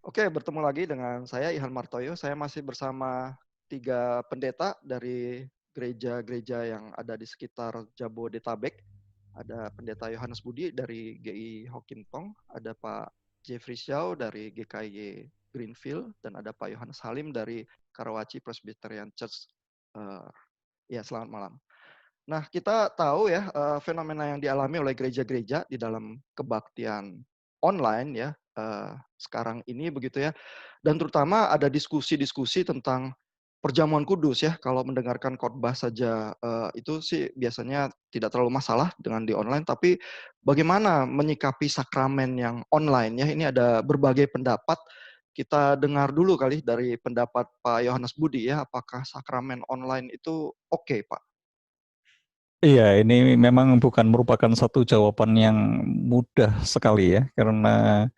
Oke, bertemu lagi dengan saya Ihan Martoyo. Saya masih bersama 3 pendeta dari gereja-gereja yang ada di sekitar Jabodetabek. Ada Pendeta Yohanes Budi dari GI Hokintong, ada Pak Jeffrey Xiao dari GKY Greenfield, dan ada Pak Yohanes Halim dari Karawaci Presbyterian Church. Eh, ya, selamat malam. Nah, kita tahu ya fenomena yang dialami oleh gereja-gereja di dalam kebaktian online ya sekarang ini begitu ya. Dan terutama ada diskusi-diskusi tentang perjamuan kudus ya. Kalau mendengarkan khotbah saja itu sih biasanya tidak terlalu masalah dengan di online. Tapi bagaimana menyikapi sakramen yang online ya? Ini ada berbagai pendapat. Kita dengar dulu kali dari pendapat Pak Yohanes Budi ya. Apakah sakramen online itu oke, Pak? Iya, ini memang bukan merupakan satu jawaban yang mudah sekali ya, karena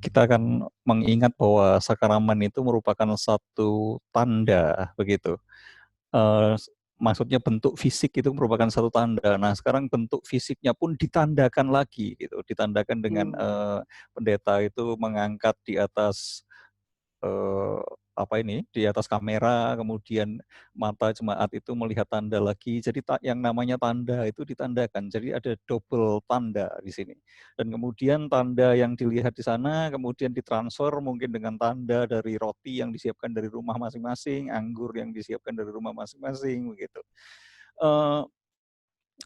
kita akan mengingat bahwa sakramen itu merupakan satu tanda, begitu. Eh, Maksudnya bentuk fisik itu merupakan satu tanda. Nah, sekarang bentuk fisiknya pun ditandakan lagi, gitu. Ditandakan dengan pendeta itu mengangkat di atas eh, apa ini di atas kamera, kemudian mata jemaat itu melihat tanda lagi. Jadi yang namanya tanda itu ditandakan. Jadi ada double tanda di sini. Dan kemudian tanda yang dilihat di sana kemudian ditransfer mungkin dengan tanda dari roti yang disiapkan dari rumah masing-masing, anggur yang disiapkan dari rumah masing-masing, begitu. Eh,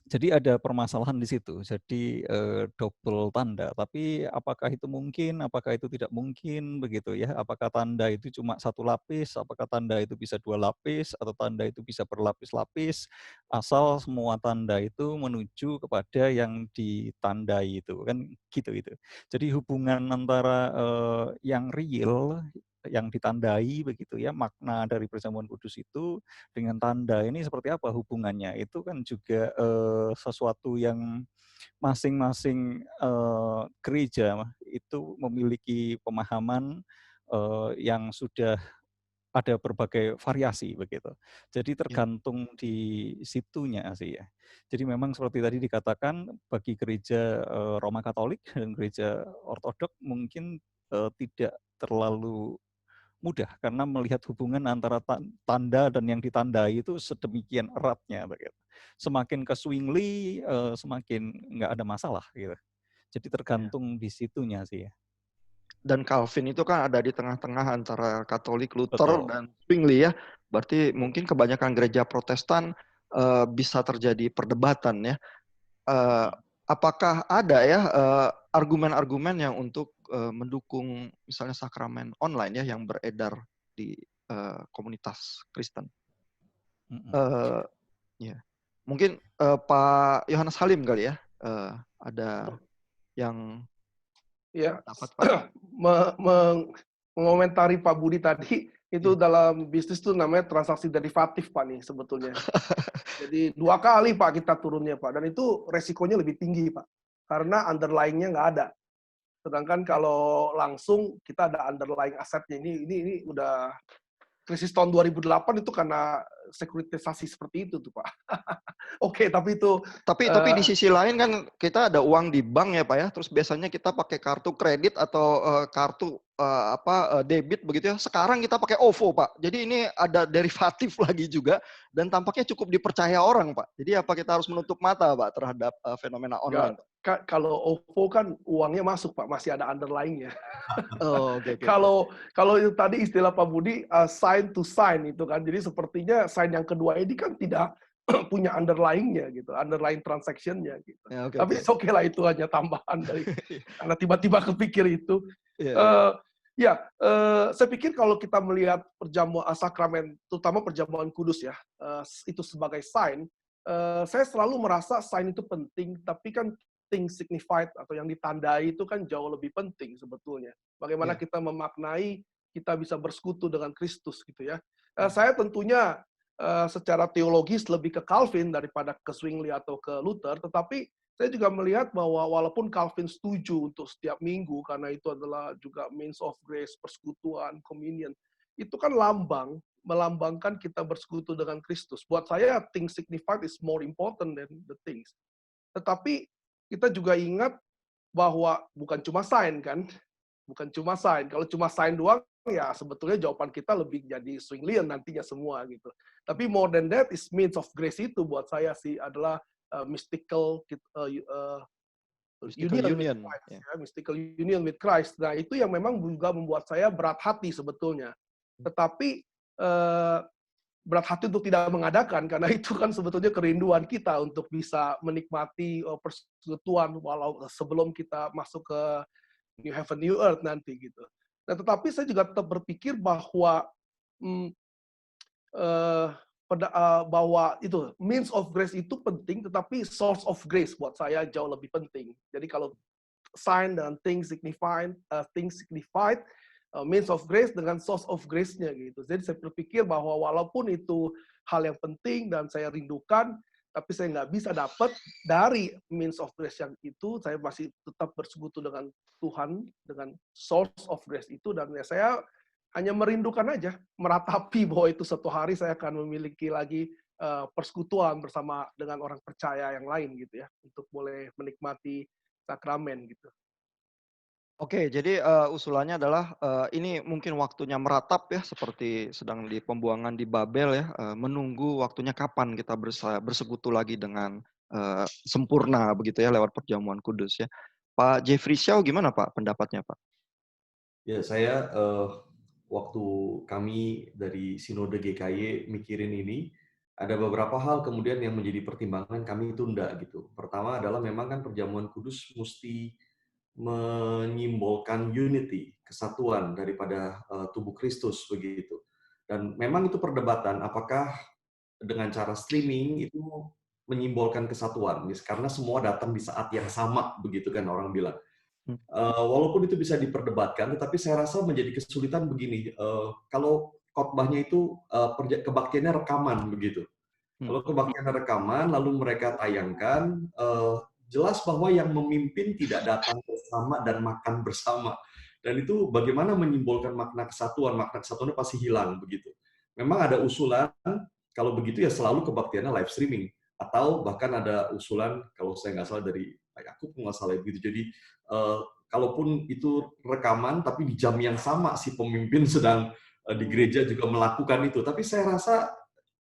jadi ada permasalahan di situ. Jadi double tanda. Tapi apakah itu mungkin? Apakah itu tidak mungkin? Begitu ya. Apakah tanda itu cuma satu lapis? Apakah tanda itu bisa dua lapis? Atau tanda itu bisa berlapis-lapis? Asal semua tanda itu menuju kepada yang ditandai itu kan gitu itu. Jadi hubungan antara yang real yang ditandai begitu ya, makna dari perjamuan kudus itu dengan tanda ini seperti apa hubungannya, itu kan juga sesuatu yang masing-masing gereja itu memiliki pemahaman yang sudah ada berbagai variasi begitu. Jadi Ya. tergantung di situnya sih ya. Jadi memang seperti tadi dikatakan bagi gereja Roma Katolik dan gereja Ortodok mungkin tidak terlalu mudah karena melihat hubungan antara tanda dan yang ditandai itu sedemikian eratnya begitu. Semakin ke Zwingli semakin nggak ada masalah gitu. Jadi Ya. tergantung di situnya sih ya. Dan Calvin itu kan ada di tengah-tengah antara Katolik, Luther, Betul. dan Zwingli ya. Berarti Betul. mungkin kebanyakan gereja Protestan bisa terjadi perdebatan ya. Eh, apakah ada ya argumen-argumen yang untuk mendukung misalnya sakramen online ya yang beredar di komunitas Kristen? Mm-mm. Eh, ya. Mungkin Pak Yohanes Halim kali ya. Ada yang Ya, dapat Pak? mengomentari Pak Budi tadi, itu Ya. dalam bisnis itu namanya transaksi derivatif Pak nih sebetulnya. Jadi 2 kali Pak kita turunnya Pak, dan itu resikonya lebih tinggi Pak, karena underlying-nya nggak ada. Sedangkan kalau langsung kita ada underlying asetnya. Ini udah krisis tahun 2008 itu karena sekuritisasi seperti itu tuh Pak. Oke, tapi itu Tapi di sisi lain kan kita ada uang di bank ya Pak ya. Terus biasanya kita pakai kartu kredit atau kartu debit begitu ya. Sekarang kita pakai OVO Pak. Jadi ini ada derivatif lagi juga dan tampaknya cukup dipercaya orang Pak. Jadi apa kita harus menutup mata Pak terhadap fenomena nggak, online Pak? kalau OVO kan uangnya masuk Pak, masih ada underlying-nya. Oh, oke oke oke. Kalau itu tadi istilah Pak Budi, sign to sign itu kan, jadi sepertinya sign yang kedua ini kan tidak punya underlying-nya gitu, underlying transaction-nya gitu. Ya, oke Tapi oke. oke lah, itu hanya tambahan dari karena tiba-tiba kepikir itu. Iya iya. Eh, saya pikir kalau kita melihat perjamuan sakramen, terutama perjamuan kudus ya, itu sebagai sign, saya selalu merasa sign itu penting, tapi kan things signified atau yang ditandai itu kan jauh lebih penting sebetulnya. Bagaimana Iya. kita memaknai kita bisa bersekutu dengan Kristus gitu ya. Hmm. Saya tentunya secara teologis lebih ke Calvin daripada ke Zwingli atau ke Luther, tetapi saya juga melihat bahwa walaupun Calvin setuju untuk setiap minggu karena itu adalah juga means of grace, persekutuan, communion, itu kan melambangkan kita bersekutu dengan Kristus. Buat saya things signified is more important than the things. Tetapi kita juga ingat bahwa bukan cuma sign kan, bukan cuma sign. Kalau cuma sign doang, ya sebetulnya jawaban kita lebih jadi Zwinglian nantinya semua gitu. Tapi more than that is means of grace itu buat saya sih adalah mystical Mystical union with union. Christ, Ya. ya, mystical union with Christ. Nah, itu yang memang juga membuat saya berat hati sebetulnya. Tetapi berat hati untuk tidak mengadakan, karena itu kan sebetulnya kerinduan kita untuk bisa menikmati persekutuan walau sebelum kita masuk ke New Heaven, New Earth nanti gitu. Nah, tetapi saya juga tetap berpikir bahwa bahwa itu means of grace itu penting, tetapi source of grace buat saya jauh lebih penting. Jadi kalau sign dan things signified, means of grace dengan source of grace-nya gitu. Jadi saya berpikir bahwa walaupun itu hal yang penting dan saya rindukan, tapi saya nggak bisa dapat dari means of grace yang itu, saya masih tetap bersekutu dengan Tuhan, dengan source of grace itu, dan ya saya hanya merindukan aja, meratapi bahwa itu suatu hari saya akan memiliki lagi persekutuan bersama dengan orang percaya yang lain gitu ya, untuk boleh menikmati sakramen gitu. Oke, jadi usulannya adalah ini mungkin waktunya meratap ya, seperti sedang di pembuangan di Babel ya, menunggu waktunya kapan kita bersekutu lagi dengan sempurna begitu ya lewat perjamuan kudus ya. Pak Jeffrey Shaw gimana Pak pendapatnya Pak? Ya, saya waktu kami dari Sinode GKY mikirin ini, ada beberapa hal kemudian yang menjadi pertimbangan kami tunda gitu. Pertama adalah memang kan perjamuan kudus mesti menyimbolkan unity, kesatuan daripada tubuh Kristus begitu. Dan memang itu perdebatan apakah dengan cara streaming itu menyimbolkan kesatuan, karena semua datang di saat yang sama begitu kan orang bilang. Walaupun itu bisa diperdebatkan, tetapi saya rasa menjadi kesulitan begini. Kalau khotbahnya itu kebaktiannya rekaman begitu. Kalau kebaktiannya rekaman, lalu mereka tayangkan, jelas bahwa yang memimpin tidak datang bersama dan makan bersama. Dan itu bagaimana menyimbolkan makna kesatuannya pasti hilang begitu. Memang ada usulan, kalau begitu ya selalu kebaktiannya live streaming. Atau bahkan ada usulan, kalau saya nggak salah dari Pak Yakub nggak salah begitu. Jadi kalaupun itu rekaman, tapi di jam yang sama si pemimpin sedang di gereja juga melakukan itu. Tapi saya rasa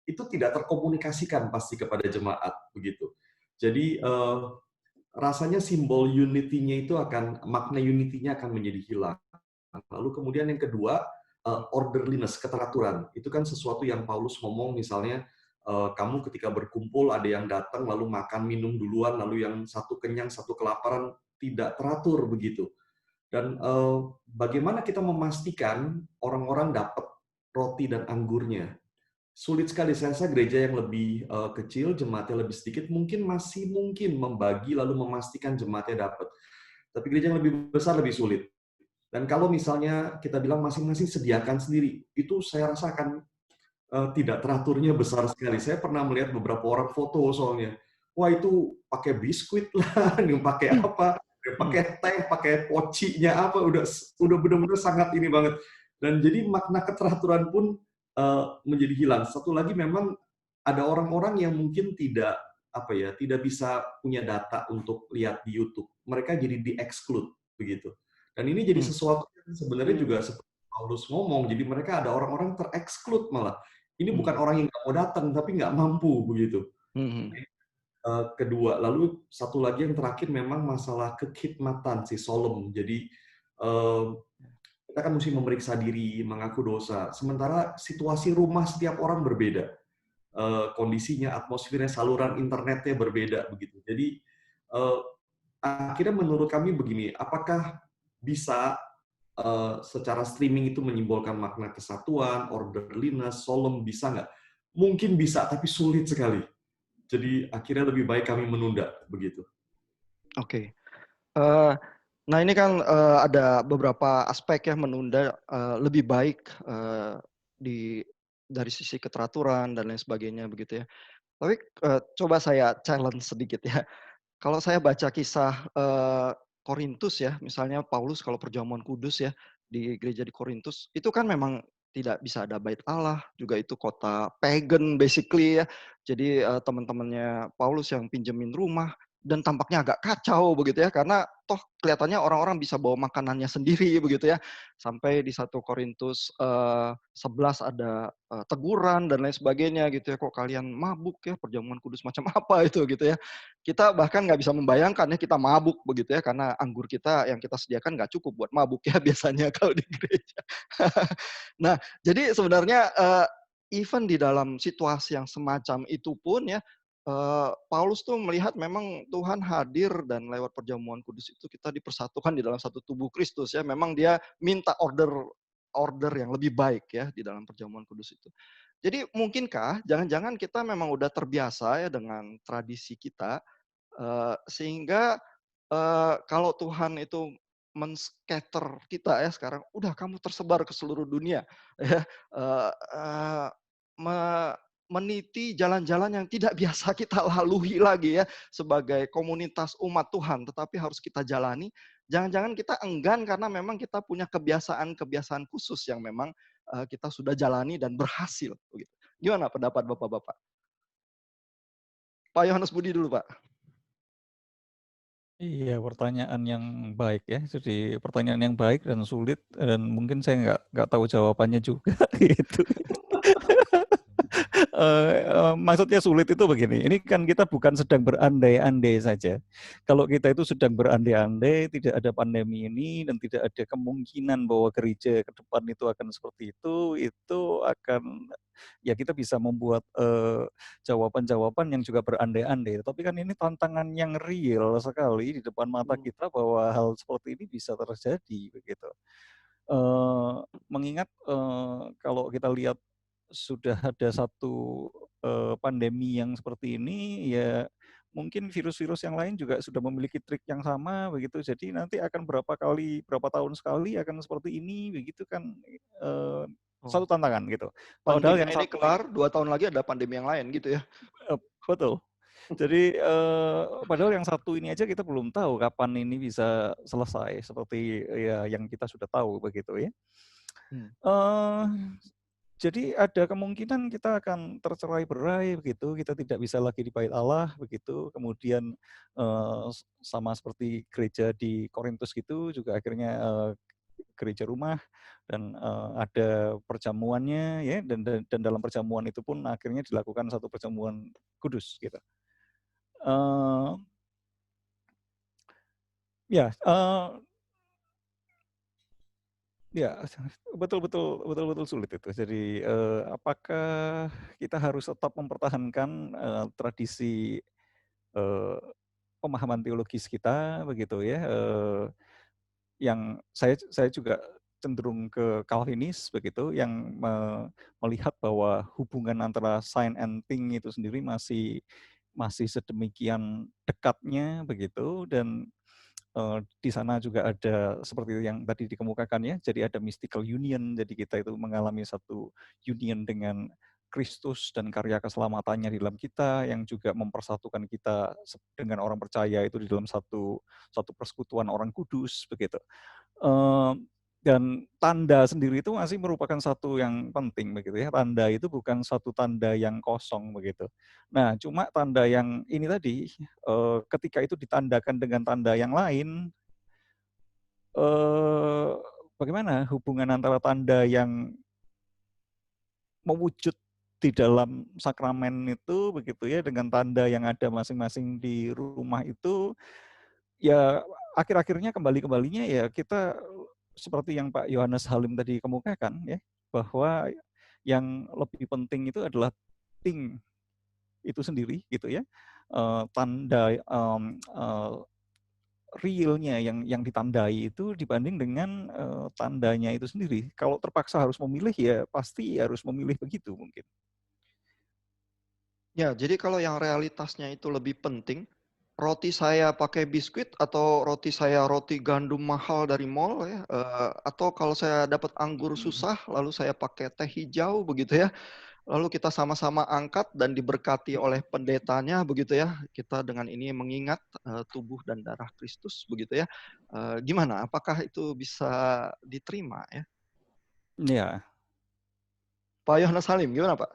itu tidak terkomunikasikan pasti kepada jemaat begitu. Jadi rasanya simbol unity-nya itu makna unity-nya akan menjadi hilang. Lalu kemudian yang kedua, orderliness, keteraturan. Itu kan sesuatu yang Paulus ngomong, misalnya kamu ketika berkumpul ada yang datang lalu makan minum duluan, lalu yang satu kenyang, satu kelaparan, tidak teratur begitu. Dan bagaimana kita memastikan orang-orang dapat roti dan anggurnya? Sulit sekali. Saya rasa gereja yang lebih kecil, jemaatnya lebih sedikit, masih mungkin membagi lalu memastikan jemaatnya dapat. Tapi gereja yang lebih besar lebih sulit. Dan kalau misalnya kita bilang masing-masing sediakan sendiri, itu saya rasa akan tidak teraturnya besar sekali. Saya pernah melihat beberapa orang foto soalnya. Wah, itu pakai biskuit lah, pakai apa, pakai teh, pakai pocinya apa, udah benar-benar sangat ini banget. Dan jadi makna keteraturan pun menjadi hilang. Satu lagi memang ada orang-orang yang mungkin tidak bisa punya data untuk lihat di YouTube. Mereka jadi di-exclude begitu. Dan ini jadi sesuatu yang sebenarnya juga seperti Paulus ngomong, jadi mereka ada orang-orang ter-exclude malah. Ini bukan orang yang nggak mau datang, tapi nggak mampu begitu. Kedua, lalu satu lagi yang terakhir memang masalah kekhidmatan si solemn. Jadi kita kan mesti memeriksa diri, mengaku dosa. Sementara situasi rumah setiap orang berbeda, kondisinya, atmosfernya, saluran internetnya berbeda begitu. Jadi akhirnya menurut kami begini, apakah bisa secara streaming itu menyimbolkan makna kesatuan, orderliness, solemn, bisa nggak? Mungkin bisa, tapi sulit sekali. Jadi akhirnya lebih baik kami menunda begitu. Oke. Nah ini kan ada beberapa aspek ya menunda lebih baik dari sisi keteraturan dan lain sebagainya begitu ya. Tapi coba saya challenge sedikit ya. Kalau saya baca kisah Korintus ya, misalnya Paulus kalau perjamuan kudus ya di gereja di Korintus, itu kan memang tidak bisa ada bait Allah, juga itu kota pagan basically ya. Jadi teman-temannya Paulus yang pinjemin rumah, dan tampaknya agak kacau begitu ya, karena toh kelihatannya orang-orang bisa bawa makanannya sendiri begitu ya. Sampai di 1 Korintus 11 ada teguran dan lain sebagainya gitu ya, kok kalian mabuk ya, perjamuan kudus macam apa itu gitu ya. Kita bahkan nggak bisa membayangkan ya kita mabuk begitu ya, karena anggur kita yang kita sediakan nggak cukup buat mabuk ya biasanya kalau di gereja. Nah, jadi sebenarnya even di dalam situasi yang semacam itu pun ya, Paulus tuh melihat memang Tuhan hadir dan lewat perjamuan kudus itu kita dipersatukan di dalam satu tubuh Kristus ya. Memang dia minta order yang lebih baik ya di dalam perjamuan kudus itu. Jadi mungkinkah jangan-jangan kita memang udah terbiasa ya dengan tradisi kita, sehingga kalau Tuhan itu men-scatter kita ya sekarang, udah kamu tersebar ke seluruh dunia ya, eee eee, me meniti jalan-jalan yang tidak biasa kita lalui lagi ya, sebagai komunitas umat Tuhan, tetapi harus kita jalani. Jangan-jangan kita enggan karena memang kita punya kebiasaan-kebiasaan khusus yang memang, kita sudah jalani dan berhasil, begitu. Gimana pendapat Bapak-bapak? Pak Yohanes Budi dulu, Pak. Iya, pertanyaan yang baik ya. Jadi pertanyaan yang baik dan sulit dan mungkin saya nggak tahu jawabannya juga gitu. Maksudnya sulit itu begini, ini kan kita bukan sedang berandai-andai saja. Kalau kita itu sedang berandai-andai, tidak ada pandemi ini dan tidak ada kemungkinan bahwa gereja ke depan itu akan seperti itu akan ya kita bisa membuat jawaban-jawaban yang juga berandai-andai. Tapi kan ini tantangan yang real sekali di depan mata kita bahwa hal seperti ini bisa terjadi begitu. Mengingat kalau kita lihat sudah ada satu pandemi yang seperti ini, ya mungkin virus-virus yang lain juga sudah memiliki trik yang sama begitu. Jadi nanti akan berapa tahun sekali akan seperti ini begitu kan, satu tantangan gitu. Padahal Pandemi yang ini satu kelar, 2 tahun lagi ada pandemi yang lain gitu ya. betul. Jadi padahal yang satu ini aja kita belum tahu kapan ini bisa selesai seperti ya yang kita sudah tahu begitu ya. Jadi ada kemungkinan kita akan tercerai-berai begitu, kita tidak bisa lagi di bait Allah begitu. Kemudian sama seperti gereja di Korintus gitu juga akhirnya gereja rumah dan ada perjamuannya ya dan dalam perjamuan itu pun akhirnya dilakukan satu perjamuan kudus gitu. Ya, ya, betul sulit itu. Jadi, apakah kita harus tetap mempertahankan tradisi pemahaman teologis kita begitu ya, yang saya juga cenderung ke Calvinis begitu, yang melihat bahwa hubungan antara sign and thing itu sendiri masih sedemikian dekatnya begitu dan di sana juga ada seperti yang tadi dikemukakan ya, jadi ada mystical union, jadi kita itu mengalami satu union dengan Kristus dan karya keselamatannya di dalam kita, yang juga mempersatukan kita dengan orang percaya itu di dalam satu persekutuan orang kudus, begitu. Dan tanda sendiri itu masih merupakan satu yang penting, begitu ya. Tanda itu bukan satu tanda yang kosong, begitu. Nah, cuma tanda yang ini tadi, ketika itu ditandakan dengan tanda yang lain, bagaimana hubungan antara tanda yang mewujud di dalam sakramen itu, begitu ya, dengan tanda yang ada masing-masing di rumah itu, ya akhir-akhirnya kembalinya ya kita seperti yang Pak Yohanes Halim tadi kemukakan ya, bahwa yang lebih penting itu adalah thing itu sendiri gitu ya, tanda realnya yang ditandai itu dibanding dengan tandanya itu sendiri. Kalau terpaksa harus memilih ya pasti harus memilih begitu mungkin. Ya, jadi kalau yang realitasnya itu lebih penting, roti saya pakai biskuit atau roti saya roti gandum mahal dari mall ya, atau kalau saya dapat anggur susah lalu saya pakai teh hijau begitu ya, lalu kita sama-sama angkat dan diberkati oleh pendetanya begitu ya, kita dengan ini mengingat tubuh dan darah Kristus begitu ya. Gimana? Apakah itu bisa diterima ya? Ya. Pak Yohanes Halim, gimana Pak?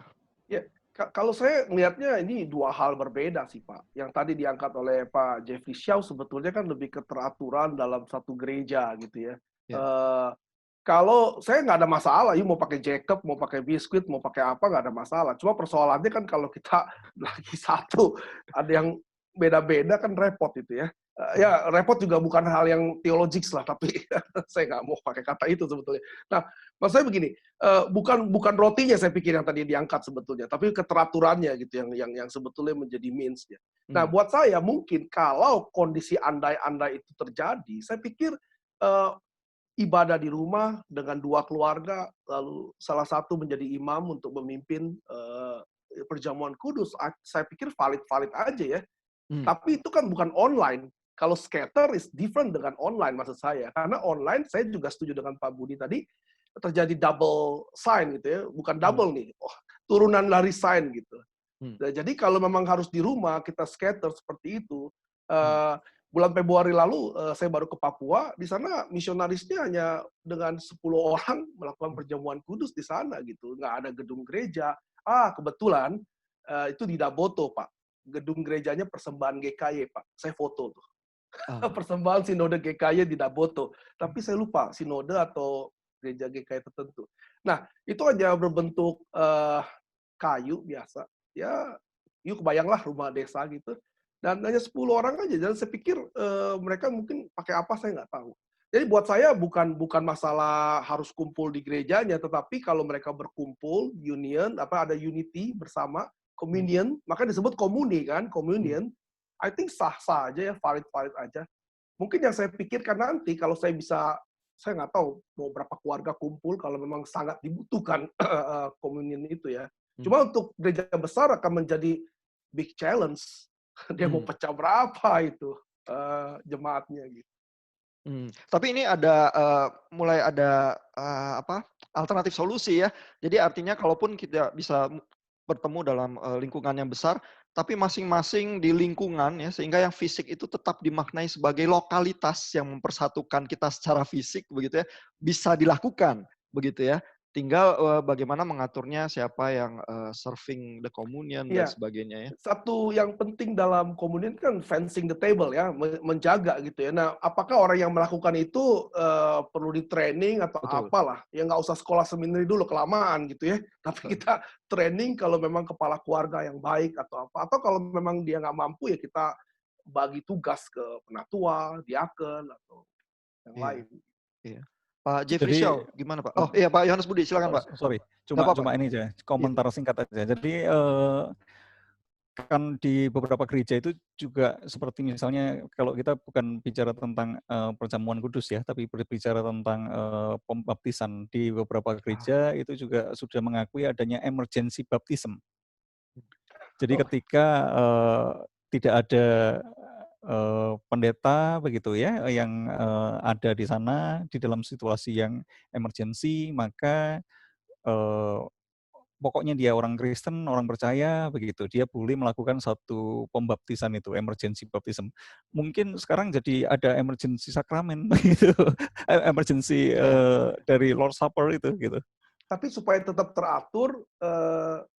Ya, Kalau saya melihatnya ini dua hal berbeda sih Pak. Yang tadi diangkat oleh Pak Jeffrey Shaw sebetulnya kan lebih ke teraturan dalam satu gereja gitu ya. Ya. Eh, kalau saya nggak ada masalah, mau pakai Jacob, mau pakai biskuit, mau pakai apa nggak ada masalah. Cuma persoalannya kan kalau kita lagi satu, ada yang beda-beda kan repot itu ya. Ya repot juga bukan hal yang teologis lah, tapi saya nggak mau pakai kata itu sebetulnya. Nah, maksud saya begini, bukan rotinya saya pikir yang tadi diangkat sebetulnya, tapi keteraturannya gitu yang sebetulnya menjadi means-nya. Nah, buat saya mungkin kalau kondisi andai-andai itu terjadi, saya pikir ibadah di rumah dengan dua keluarga, lalu salah satu menjadi imam untuk memimpin perjamuan kudus, saya pikir valid-valid aja ya. Tapi itu kan bukan online. Kalau scatter is different dengan online maksud saya. Karena online saya juga setuju dengan Pak Budi tadi, terjadi double sign gitu ya. Bukan double nih, turunan dari sign gitu. Nah, jadi kalau memang harus di rumah, kita scatter seperti itu. Bulan Februari lalu saya baru ke Papua, di sana misionarisnya hanya dengan 10 orang melakukan perjamuan kudus di sana gitu. Nggak ada gedung gereja. Kebetulan itu di Daboto, Pak. Gedung gerejanya persembahan GKY, Pak. Saya foto tuh. Persembahan sinode GKY di Daboto. Tapi saya lupa sinode atau gereja GKY tertentu. Nah, itu hanya berbentuk kayu biasa. Ya, yuk kebayanglah rumah desa gitu. Dan hanya 10 orang aja. Dan saya pikir mereka mungkin pakai apa saya nggak tahu. Jadi buat saya bukan masalah harus kumpul di gerejanya, tetapi kalau mereka berkumpul, union, ada unity bersama, communion, maka disebut komuni kan, communion. I think sah-sah aja ya, valid-valid aja. Mungkin yang saya pikirkan nanti kalau saya bisa, saya nggak tahu mau berapa keluarga kumpul kalau memang sangat dibutuhkan communion itu ya. Cuma untuk gereja besar akan menjadi big challenge. Dia mau pecah berapa itu jemaatnya gitu. Tapi ini ada mulai ada alternatif solusi ya. Jadi artinya kalaupun kita bisa bertemu dalam lingkungan yang besar, tapi masing-masing di lingkungan ya, sehingga yang fisik itu tetap dimaknai sebagai lokalitas yang mempersatukan kita secara fisik begitu ya, bisa dilakukan begitu ya. Tinggal bagaimana mengaturnya, siapa yang serving the communion dan sebagainya ya. Satu yang penting dalam communion kan fencing the table ya, menjaga gitu ya. Nah, apakah orang yang melakukan itu perlu di training atau apalah? Ya nggak usah sekolah seminari dulu, kelamaan gitu ya. Tapi kita training kalau memang kepala keluarga yang baik atau apa. Atau kalau memang dia nggak mampu ya kita bagi tugas ke penatua, diaken atau yang lain. Iya. Pak Jeffrey Shaw, gimana Pak? Oh iya Pak Yohanes Budi, silakan Pak. Sorry, cuma ini aja, komentar singkat aja. Jadi kan di beberapa gereja itu juga seperti misalnya kalau kita bukan bicara tentang perjamuan kudus ya, tapi berbicara tentang pembaptisan di beberapa gereja itu juga sudah mengakui adanya emergency baptism. Jadi ketika tidak ada pendeta begitu ya yang ada di sana di dalam situasi yang emergency, maka pokoknya dia orang Kristen, orang percaya begitu, dia boleh melakukan satu pembaptisan itu, emergency baptism. Mungkin sekarang jadi ada emergency sakramen begitu, emergency dari Lord's Supper itu gitu. Tapi supaya tetap teratur,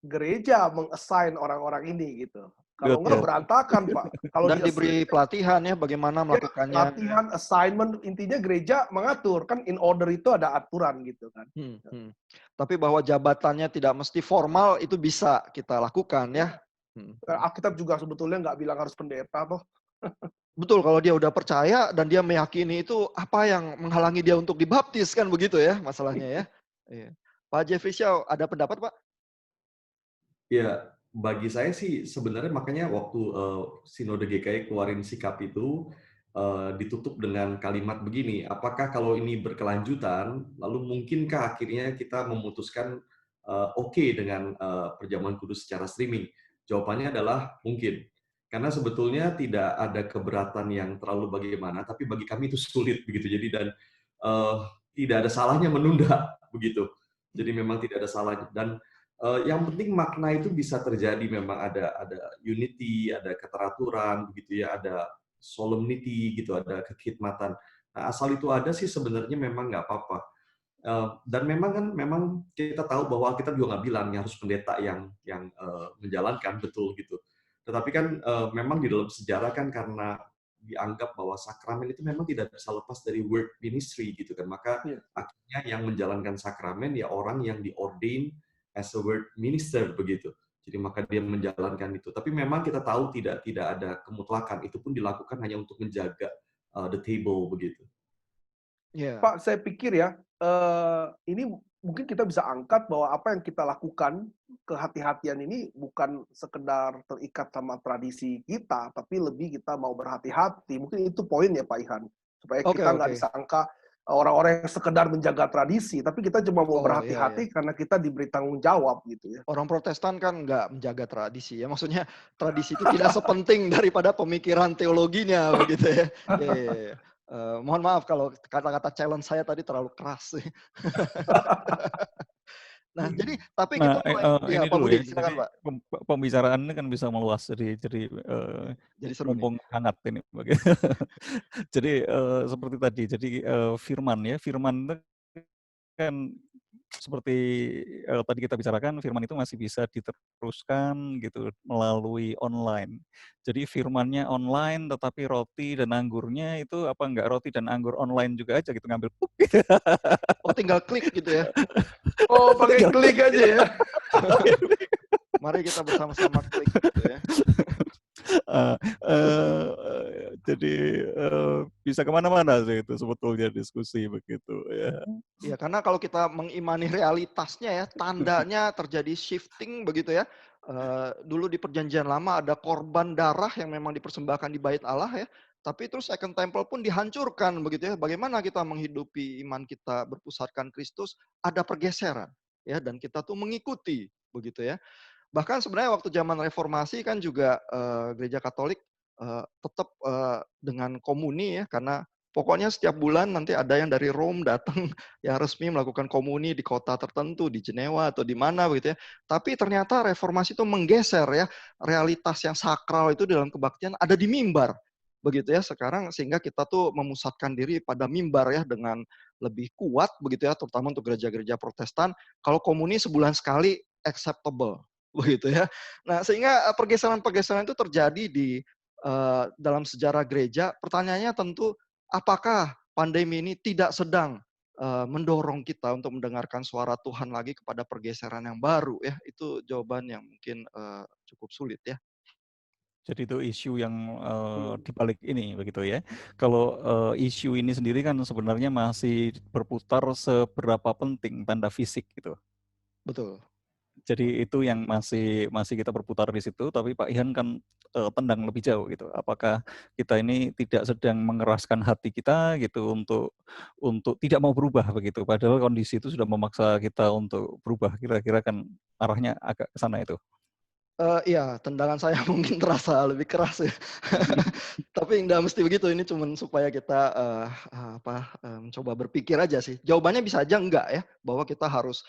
gereja meng-assign orang-orang ini gitu. Kalau enggak berantakan, Pak. Kalau dan diberi pelatihan ya bagaimana melakukannya. Pelatihan, assignment, intinya gereja mengatur. Kan in order itu ada aturan gitu kan. Tapi bahwa jabatannya tidak mesti formal itu bisa kita lakukan ya. Alkitab juga sebetulnya nggak bilang harus pendeta toh. Betul, kalau dia udah percaya dan dia meyakini itu, apa yang menghalangi dia untuk dibaptis kan begitu ya masalahnya ya. Iya. Pak Jeffrey Shaw, ada pendapat Pak? Ya, bagi saya sih sebenarnya makanya waktu Sinode GKI keluarin sikap itu ditutup dengan kalimat begini, apakah kalau ini berkelanjutan, lalu mungkinkah akhirnya kita memutuskan oke dengan perjamuan kudus secara streaming? Jawabannya adalah mungkin. Karena sebetulnya tidak ada keberatan yang terlalu bagaimana, tapi bagi kami itu sulit begitu. Jadi dan tidak ada salahnya menunda begitu. Jadi memang tidak ada salahnya. Dan yang penting makna itu bisa terjadi, memang ada unity, ada keteraturan begitu ya, ada solemnity gitu, ada kekhidmatan. Nah, asal itu ada sih sebenarnya memang nggak apa-apa. Dan memang kita tahu bahwa kita juga nggak bilang harus pendeta yang menjalankan betul gitu. Tetapi kan memang di dalam sejarah kan karena dianggap bahwa sakramen itu memang tidak bisa lepas dari work ministry gitu kan. Maka Iya. akhirnya yang menjalankan sakramen ya orang yang diordain as a word minister begitu. Jadi maka dia menjalankan itu. Tapi memang kita tahu tidak ada kemutlakan. Itu pun dilakukan hanya untuk menjaga the table begitu. Iya. Pak, saya pikir ya, ini mungkin kita bisa angkat bahwa apa yang kita lakukan, kehati-hatian ini bukan sekedar terikat sama tradisi kita, tapi lebih kita mau berhati-hati. Mungkin itu poin ya Pak Ihan, supaya Oke, kita nggak oke. disangka orang-orang yang sekedar menjaga tradisi, tapi kita cuma mau Oh, iya, iya. berhati-hati karena kita diberi tanggung jawab gitu ya. Orang Protestan kan nggak menjaga tradisi ya. Maksudnya tradisi itu tidak sepenting daripada pemikiran teologinya begitu ya. Iya, iya, iya. Mohon maaf kalau kata-kata challenge saya tadi terlalu keras. Nah, jadi tapi Nah, kita mulai ya ini Pak dulu Budi, ya. silakan Jadi Pak. pembicaraan ini kan bisa meluas. Jadi seru nih. Mumpung hangat ini. Jadi seperti tadi. Jadi firman ya. Firman itu kan seperti tadi kita bicarakan, firman itu masih bisa diteruskan gitu melalui online. Jadi firmannya online, tetapi roti dan anggurnya itu apa enggak roti dan anggur online juga aja gitu ngambil. Oh, tinggal klik gitu ya. Oh, pakai klik aja ya. Mari kita bersama-sama klik gitu ya. Jadi bisa kemana-mana sih itu sebetulnya diskusi begitu ya. Iya, karena kalau kita mengimani realitasnya ya, tandanya terjadi shifting begitu ya. Dulu di perjanjian lama ada korban darah yang memang dipersembahkan di bait Allah ya. Tapi terus Second Temple pun dihancurkan begitu ya. Bagaimana kita menghidupi iman kita berpusatkan Kristus, ada pergeseran ya, dan kita tuh mengikuti begitu ya. Bahkan sebenarnya waktu zaman reformasi kan juga gereja Katolik tetap dengan komuni ya, karena pokoknya setiap bulan nanti ada yang dari Rome datang yang resmi melakukan komuni di kota tertentu, di Jenewa atau di mana begitu ya. Tapi ternyata reformasi itu menggeser ya, realitas yang sakral itu dalam kebaktian ada di mimbar. Begitu ya sekarang, sehingga kita tuh memusatkan diri pada mimbar ya dengan lebih kuat begitu ya, terutama untuk gereja-gereja Protestan. Kalau komuni sebulan sekali acceptable begitu ya. Nah, sehingga pergeseran-pergeseran itu terjadi di dalam sejarah gereja. Pertanyaannya tentu, apakah pandemi ini tidak sedang mendorong kita untuk mendengarkan suara Tuhan lagi kepada pergeseran yang baru ya? Itu jawaban yang mungkin cukup sulit ya. Jadi itu isu yang di balik ini begitu ya. Kalau isu ini sendiri kan sebenarnya masih berputar seberapa penting tanda fisik gitu. Betul. Jadi itu yang masih kita berputar di situ, tapi Pak Ihan kan tendang lebih jauh gitu. Apakah kita ini tidak sedang mengeraskan hati kita gitu untuk tidak mau berubah begitu, padahal kondisi itu sudah memaksa kita untuk berubah. Kira-kira kan arahnya agak ke sana itu. Iya, tendangan saya mungkin terasa lebih keras ya. Tapi nggak mesti begitu, ini cuman supaya kita mencoba berpikir aja sih. Jawabannya bisa aja enggak ya, bahwa kita harus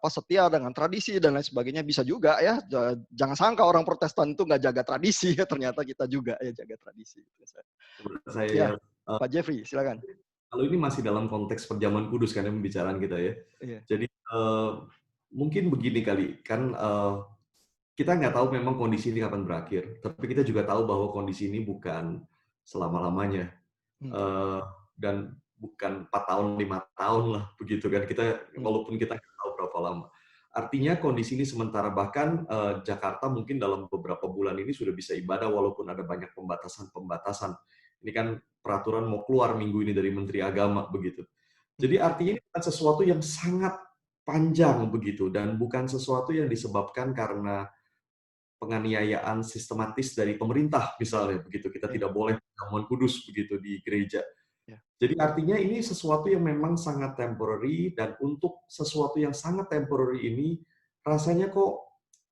setia dengan tradisi dan lain sebagainya, bisa juga ya. Jangan sangka orang Protestan itu nggak jaga tradisi ya, ternyata kita juga ya jaga tradisi. Menurut saya Ya, ya, Pak Jeffrey, silakan. kalau ini masih dalam konteks perjamuan kudus kan yang pembicaraan kita ya. Iya. Jadi mungkin begini kali, kan kita nggak tahu memang kondisi ini kapan berakhir, tapi kita juga tahu bahwa kondisi ini bukan selama-lamanya. Dan bukan 4 tahun, 5 tahun lah begitu kan. Walaupun kita nggak tahu berapa lama. Artinya kondisi ini sementara, bahkan Jakarta mungkin dalam beberapa bulan ini sudah bisa ibadah walaupun ada banyak pembatasan-pembatasan. Ini kan peraturan mau keluar minggu ini dari Menteri Agama begitu. Jadi artinya ini bukan sesuatu yang sangat panjang begitu, dan bukan sesuatu yang disebabkan karena penganiayaan sistematis dari pemerintah misalnya begitu. Kita tidak boleh perjamuan kudus begitu di gereja. Jadi artinya ini sesuatu yang memang sangat temporary, dan untuk sesuatu yang sangat temporary ini rasanya kok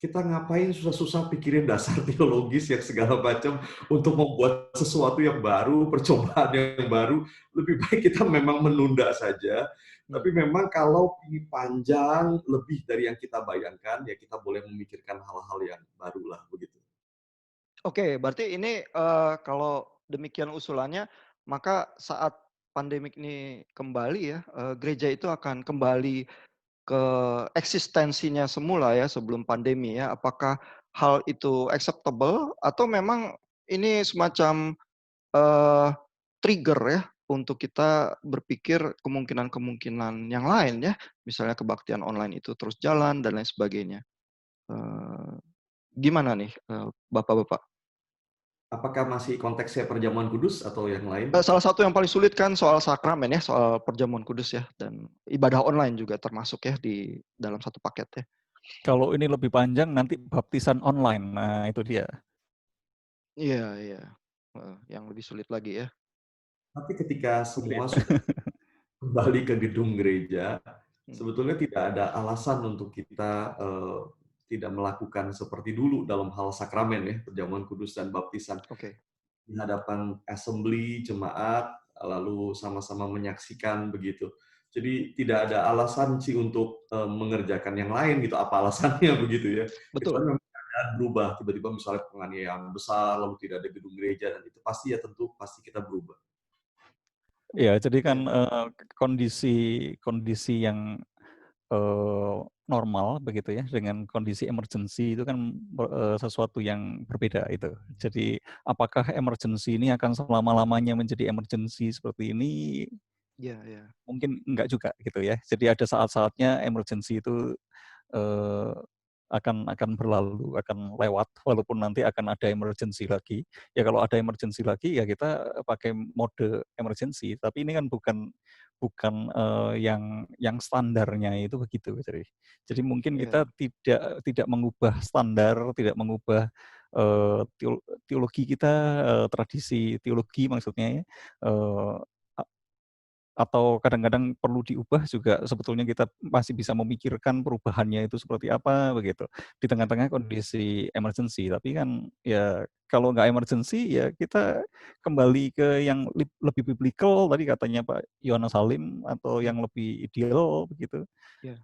kita ngapain susah-susah pikirin dasar teologis yang segala macam untuk membuat sesuatu yang baru, percobaan yang baru. Lebih baik kita memang menunda saja. Tapi memang kalau ini panjang lebih dari yang kita bayangkan, ya kita boleh memikirkan hal-hal yang baru lah begitu. Oke, berarti ini kalau demikian usulannya, maka saat pandemik ini kembali ya, gereja itu akan kembali ke eksistensinya semula ya sebelum pandemi ya. Apakah hal itu acceptable atau memang ini semacam eee, trigger ya untuk kita berpikir kemungkinan-kemungkinan yang lain ya, misalnya kebaktian online itu terus jalan dan lain sebagainya. Eee, Gimana nih, Bapak-bapak? Apakah masih konteksnya perjamuan kudus atau yang lain? Salah satu yang paling sulit kan soal sakramen ya, soal perjamuan kudus ya, dan ibadah online juga termasuk ya di dalam satu paket ya. Kalau ini lebih panjang nanti baptisan online. Nah, itu dia. Iya iya, yang lebih sulit lagi ya. Tapi ketika Sulit. semua sudah kembali ke gedung gereja, Hmm, sebetulnya tidak ada alasan untuk kita tidak melakukan seperti dulu dalam hal sakramen ya, perjamuan kudus dan baptisan. oke. Di hadapan assembly, jemaat, lalu sama-sama menyaksikan begitu. Jadi tidak ada alasan sih untuk mengerjakan yang lain gitu. Apa alasannya begitu ya? Betul. Kecuali memang keadaan berubah, tiba-tiba misalnya penganiayaan besar, lalu tidak ada gedung gereja dan itu pasti ya tentu pasti kita berubah. Ya, jadi kan Iya kondisi yang normal begitu ya dengan kondisi emergency itu kan sesuatu yang berbeda itu. Jadi apakah emergency ini akan selama-lamanya menjadi emergency seperti ini? iya iya. Mungkin enggak juga gitu ya. Jadi ada saat-saatnya emergency itu eh, akan berlalu, akan lewat, walaupun nanti akan ada emergency lagi. Ya kalau ada emergency lagi ya kita pakai mode emergency. Tapi ini kan bukan bukan yang standarnya itu begitu. Jadi mungkin kita Iya tidak mengubah standar, tidak mengubah teologi kita, tradisi teologi maksudnya ya. eh, atau kadang-kadang perlu diubah juga sebetulnya kita masih bisa memikirkan perubahannya itu seperti apa begitu di iya. tengah-tengah kondisi emergency. Tapi kan ya kalau nggak emergency ya kita kembali ke yang lebih biblical tadi katanya Pak Yohanes Salim atau Iya yang lebih ideal begitu. iya.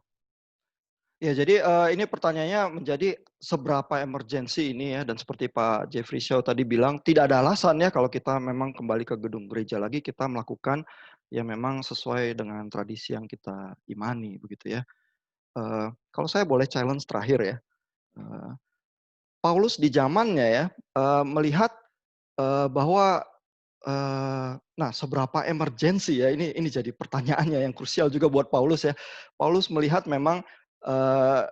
Ya, jadi ini pertanyaannya menjadi seberapa emergensi ini ya, dan seperti Pak Jeffrey Shaw tadi bilang, tidak ada alasan ya kalau kita memang kembali ke gedung gereja lagi, kita melakukan yang memang sesuai dengan tradisi yang kita imani begitu ya. Kalau saya boleh challenge terakhir ya, eee, Paulus di zamannya ya, melihat, bahwa, nah seberapa emergensi ya, ini jadi pertanyaannya yang krusial juga buat Paulus ya. Paulus melihat memang, eee,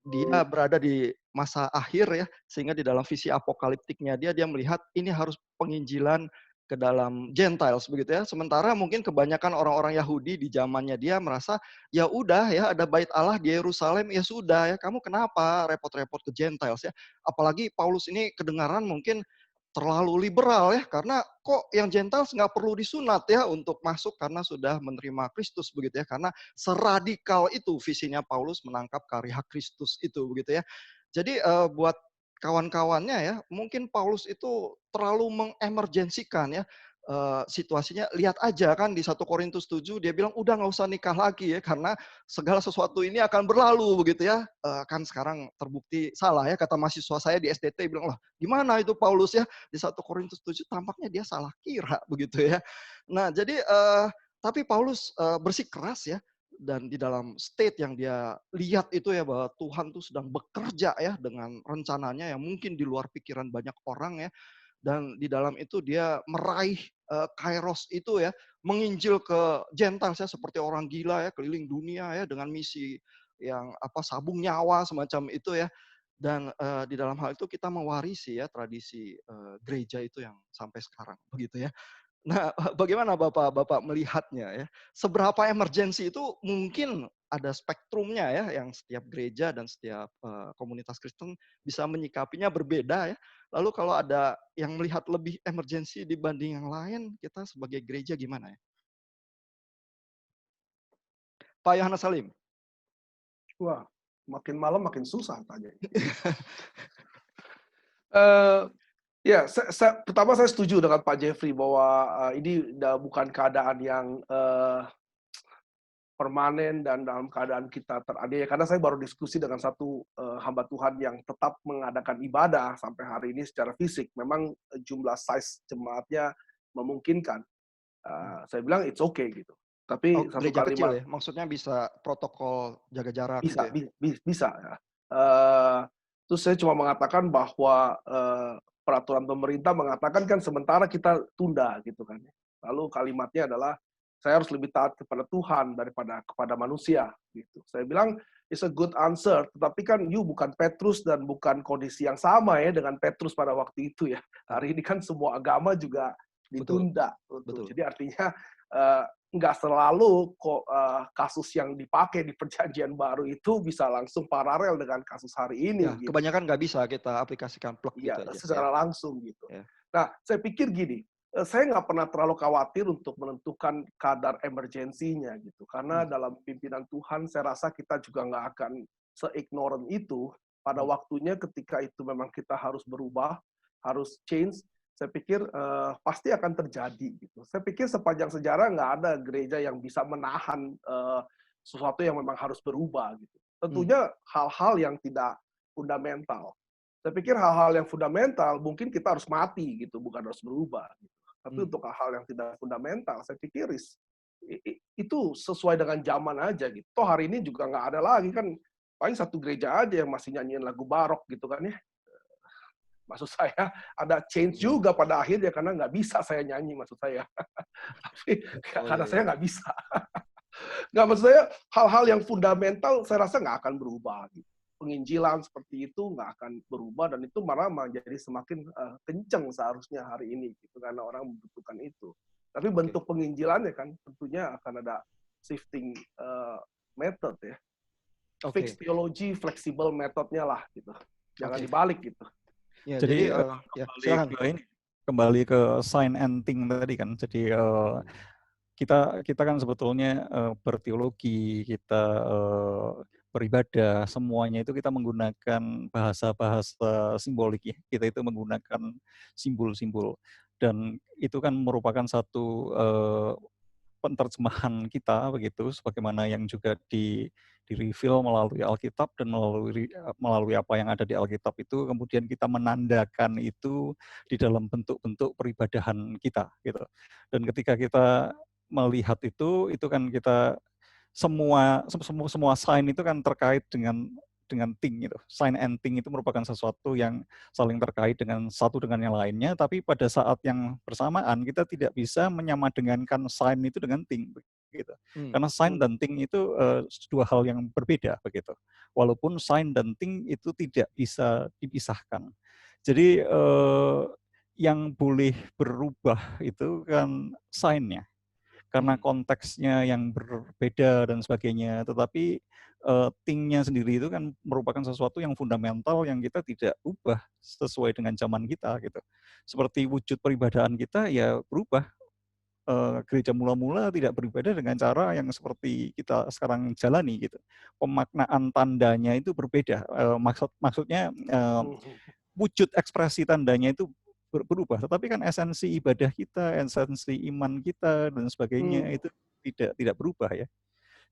dia berada di masa akhir ya, sehingga di dalam visi apokaliptiknya dia melihat ini harus penginjilan ke dalam Gentiles begitu ya. Sementara mungkin kebanyakan orang-orang Yahudi di zamannya dia merasa, ya udah ya ada bait Allah di Yerusalem, ya sudah ya kamu kenapa repot-repot ke Gentiles ya. Apalagi Paulus ini kedengaran mungkin terlalu liberal ya, karena kok yang Gentiles nggak perlu disunat ya untuk masuk karena sudah menerima Kristus begitu ya, karena seradikal itu visinya Paulus menangkap karya Kristus itu begitu ya. Jadi buat kawan-kawannya ya, mungkin Paulus itu terlalu mengemergensikan ya situasinya. Lihat aja kan di 1 Korintus 7 dia bilang udah nggak usah nikah lagi ya karena segala sesuatu ini akan berlalu begitu ya. Kan sekarang terbukti salah ya, kata mahasiswa saya di SDT bilang, "Lah gimana itu Paulus ya di 1 Korintus 7 tampaknya dia salah kira," begitu ya. Nah jadi, tapi Paulus, bersikeras ya, dan di dalam state yang dia lihat itu ya bahwa Tuhan tuh sedang bekerja ya dengan rencananya yang mungkin di luar pikiran banyak orang ya, dan di dalam itu dia meraih, kairos itu ya, menginjil ke Gentiles ya seperti orang gila ya keliling dunia ya dengan misi yang apa, sabung nyawa semacam itu ya. Dan, di dalam hal itu kita mewarisi ya tradisi, gereja itu yang sampai sekarang begitu ya. Nah, bagaimana Bapak melihatnya ya? Seberapa emergensi itu mungkin ada spektrumnya ya, yang setiap gereja dan setiap, komunitas Kristen bisa menyikapinya berbeda ya. Lalu kalau ada yang melihat lebih emergensi dibanding yang lain, kita sebagai gereja gimana ya? Pak Yohanes Salim. Wah, makin malam makin susah tanya. Eh, ya, pertama saya setuju dengan Pak Jeffrey bahwa ini bukan keadaan yang permanen dan dalam keadaan kita teraniaya. Karena saya baru diskusi dengan satu hamba Tuhan yang tetap mengadakan ibadah sampai hari ini secara fisik. Memang jumlah size jemaatnya memungkinkan. Saya bilang it's okay gitu. Tapi satu Gereja kecil kalimat ya? Maksudnya bisa protokol jaga jarak gitu bisa ya? bisa ya. Eee, terus saya cuma mengatakan bahwa, peraturan pemerintah mengatakan kan sementara kita tunda gitu kan ya. Lalu kalimatnya adalah, "Saya harus lebih taat kepada Tuhan daripada kepada manusia," gitu. Saya bilang, "It's a good answer," tetapi kan you bukan Petrus dan bukan kondisi yang sama ya dengan Petrus pada waktu itu ya. Hari ini kan semua agama juga Betul, ditunda gitu. betul. Jadi artinya, eee, nggak selalu kok kasus yang dipakai di perjanjian baru itu bisa langsung paralel dengan kasus hari Ya, ini gitu. kebanyakan nggak bisa kita aplikasikan plug Iya, gitu aja. Ya, secara langsung gitu. ya. Nah, saya pikir gini, saya nggak pernah terlalu khawatir untuk menentukan kadar emergensinya gitu. Karena dalam pimpinan Tuhan saya rasa kita juga nggak akan se-ignorant itu pada waktunya ketika itu memang kita harus berubah, harus change. Saya pikir pasti akan terjadi gitu. Saya pikir sepanjang sejarah nggak ada gereja yang bisa menahan sesuatu yang memang harus berubah gitu. Tentunya hal-hal yang tidak fundamental. Saya pikir hal-hal yang fundamental mungkin kita harus mati gitu, bukan harus berubah. Gitu. Tapi untuk hal-hal yang tidak fundamental, saya pikir itu sesuai dengan zaman aja gitu. Toh hari ini juga nggak ada lagi kan, paling satu gereja aja yang masih nyanyiin lagu barok gitu kan ya. Maksud saya ada change juga pada akhirnya karena nggak bisa saya nyanyi maksud saya. Tapi karena saya nggak bisa. Nggak, maksud saya hal-hal yang fundamental saya rasa nggak akan berubah. Gitu. Penginjilan seperti itu nggak akan berubah dan itu malah menjadi semakin kencang seharusnya hari ini gitu karena orang membutuhkan itu. Tapi bentuk penginjilannya kan tentunya akan ada shifting method ya. Fixed theology, flexible methodnya lah gitu. Jangan dibalik gitu. Ya, Jadi ya, silakan. kembali ke sign and thing tadi kan. Jadi kita kan sebetulnya berteologi, kita beribadah, semuanya itu kita menggunakan bahasa-bahasa simbolik ya. Kita itu menggunakan simbol-simbol dan itu kan merupakan satu penerjemahan kita begitu, sebagaimana yang juga di-reveal melalui Alkitab dan melalui apa yang ada di Alkitab itu, kemudian kita menandakan itu di dalam bentuk-bentuk peribadahan kita gitu. Dan ketika kita melihat itu kan kita semua sign itu kan terkait dengan thing itu. Sign and thing itu merupakan sesuatu yang saling terkait dengan satu dengan yang lainnya, tapi pada saat yang bersamaan kita tidak bisa menyamadengankan sign itu dengan thing begitu. Karena sign dan thing itu dua hal yang berbeda begitu. Walaupun sign dan thing itu tidak bisa dipisahkan. Jadi yang boleh berubah itu kan sign-nya. Karena konteksnya yang berbeda dan sebagainya, tetapi thing-nya sendiri itu kan merupakan sesuatu yang fundamental yang kita tidak ubah sesuai dengan zaman kita gitu. Seperti wujud peribadahan kita ya berubah. Gereja mula-mula tidak beribadah dengan cara yang seperti kita sekarang jalani gitu. Pemaknaan tandanya itu berbeda. Maksudnya wujud ekspresi tandanya itu berubah, tetapi kan esensi ibadah kita, esensi iman kita dan sebagainya itu tidak berubah ya.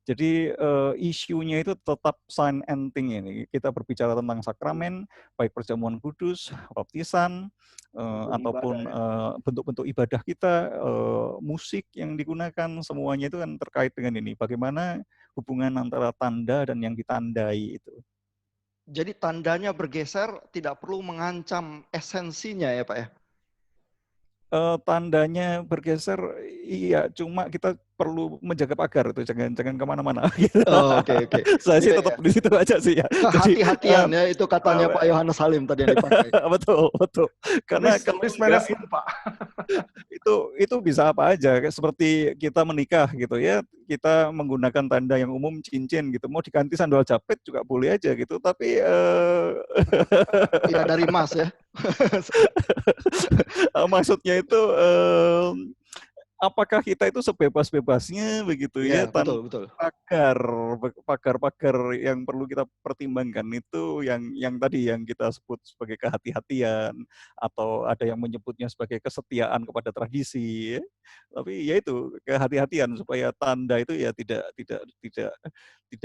Jadi isunya itu tetap sign and thing ini. Kita berbicara tentang sakramen, baik perjamuan kudus, baptisan, ataupun bentuk-bentuk ibadah kita, musik yang digunakan, semuanya itu kan terkait dengan ini. Bagaimana hubungan antara tanda dan yang ditandai itu. Jadi tandanya bergeser tidak perlu mengancam esensinya ya Pak ya? Tandanya bergeser, iya, cuma kita perlu menjaga pagar itu, jangan kemana-mana. Gitu. Oh, oke. Saya sih tetap di situ aja sih ya. Hati-hatian ya, itu katanya Pak Yohanes Salim tadi yang dipakai. Betul. Karena risk management Pak. itu bisa apa aja, seperti kita menikah gitu ya, kita menggunakan tanda yang umum cincin gitu, mau diganti sandal jepit juga boleh aja gitu, tapi tidak dari emas ya. Maksudnya itu apakah kita itu sebebas-bebasnya begitu ya, betul. pagar yang perlu kita pertimbangkan itu yang tadi yang kita sebut sebagai kehati-hatian, atau ada yang menyebutnya sebagai kesetiaan kepada tradisi ya. Tapi ya itu kehati-hatian supaya tanda itu ya tidak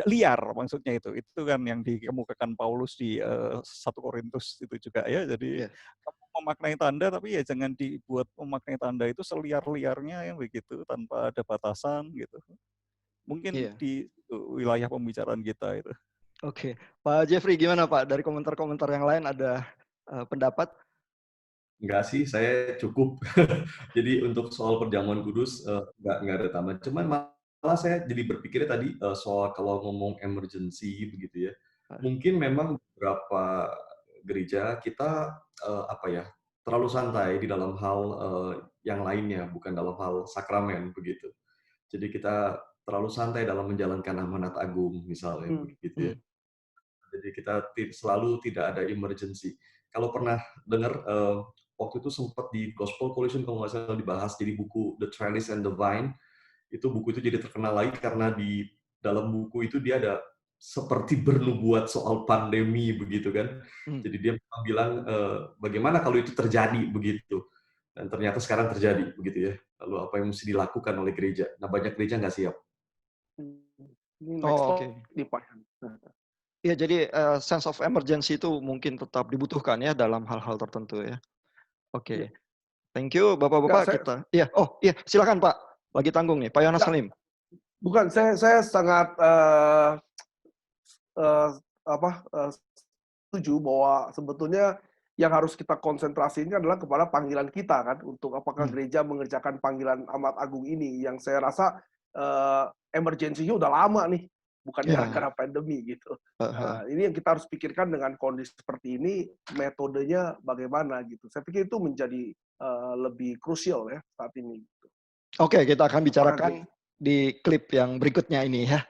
liar, maksudnya itu kan yang dikemukakan Paulus di 1 Korintus itu juga ya. Jadi memaknai tanda, tapi ya jangan dibuat memaknai tanda itu seliar-liarnya yang begitu tanpa ada batasan gitu. Mungkin Iya. di wilayah pembicaraan kita itu. Oke, Pak Jeffrey gimana Pak? Dari komentar-komentar yang lain ada pendapat? Enggak sih, saya cukup. Jadi untuk soal perjamuan kudus nggak ada tambahan. Cuman malah saya jadi berpikirnya tadi soal kalau ngomong emergency begitu ya. Mungkin memang beberapa gereja kita apa ya terlalu santai di dalam hal yang lainnya, bukan dalam hal sakramen begitu. Jadi kita terlalu santai dalam menjalankan amanat agung misalnya begitu ya. Jadi kita selalu tidak ada emergency. Kalau pernah dengar waktu itu sempat di Gospel Coalition kalau nggak salah dibahas, jadi buku The Trellis and the Vine, itu buku itu jadi terkenal lagi karena di dalam buku itu dia ada seperti bernubuat soal pandemi begitu kan. Jadi dia bilang bagaimana kalau itu terjadi begitu. Dan ternyata sekarang terjadi begitu ya. Lalu apa yang mesti dilakukan oleh gereja? Nah banyak gereja nggak siap. Oh, oke. Iya, jadi sense of emergency itu mungkin tetap dibutuhkan ya dalam hal-hal tertentu ya. Oke. Thank you Bapak-bapak kita. Iya, iya, silakan Pak. Lagi tanggung nih, Pak Yohanes Salim. Bukan, saya sangat setuju bahwa sebetulnya yang harus kita konsentrasikan adalah kepada panggilan kita kan, untuk apakah gereja mengerjakan panggilan amat agung ini, yang saya rasa emergensinya udah lama nih, bukan gara-gara pandemi gitu. Nah, ini yang kita harus pikirkan dengan kondisi seperti ini, metodenya bagaimana gitu. Saya pikir itu menjadi lebih krusial ya saat ini. Oke, kita akan bicarakan di klip yang berikutnya ini ya.